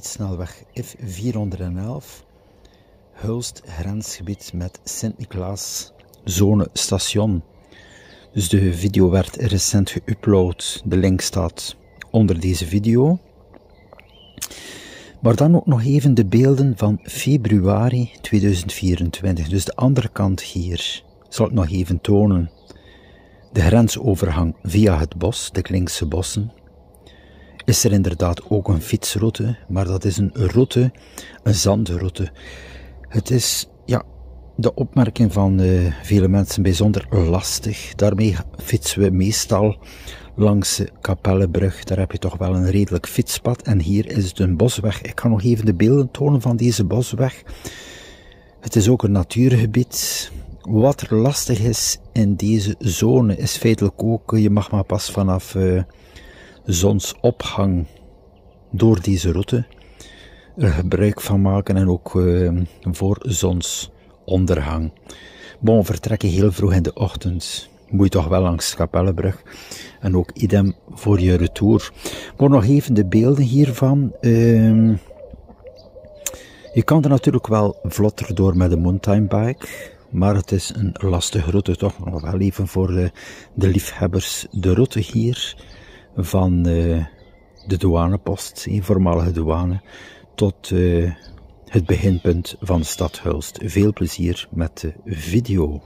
fietssnelweg F411, Hulst grensgebied met Sint-Niklaas zone station. Dus de video werd recent geüpload, de link staat onder deze video. Maar dan ook nog even de beelden van februari 2024, dus de andere kant hier, zal ik nog even tonen. De grensovergang via het bos, de Klinkse bossen. Is er inderdaad ook een fietsroute, maar dat is een route, een zandroute. Het is, ja, de opmerking van vele mensen bijzonder lastig. Daarmee fietsen we meestal langs de Kapellenbrug. Daar heb je toch wel een redelijk fietspad. En hier is het een bosweg. Ik ga nog even de beelden tonen van deze bosweg. Het is ook een natuurgebied. Wat er lastig is in deze zone is feitelijk ook, je mag maar pas vanaf zonsopgang door deze route er gebruik van maken en ook voor zonsondergang. Bon, vertrekken heel vroeg in de ochtend. Moet je toch wel langs de Kapellenbrug. En ook idem voor je retour. Maar nog even de beelden hiervan. Je kan er natuurlijk wel vlotter door met een mountainbike. Maar het is een lastige route toch. Nog wel even voor de liefhebbers. De route hier van de douanepost, voormalige douane, tot het beginpunt van de stad Hulst. Veel plezier met de video.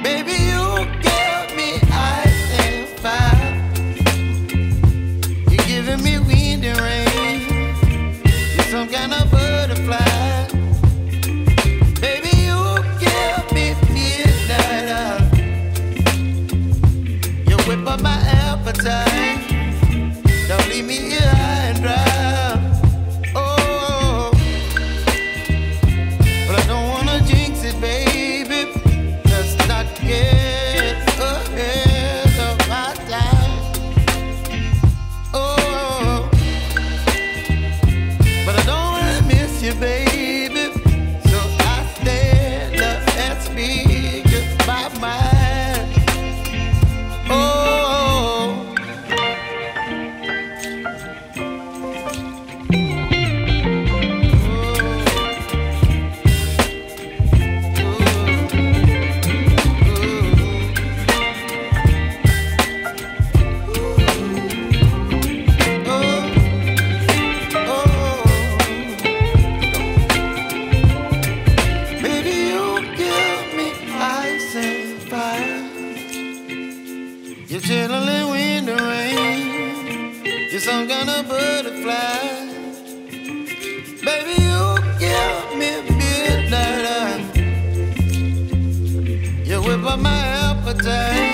Baby, you give me ice and fire. some kind of butterfly. Baby, you give me midnight. You whip up my appetite.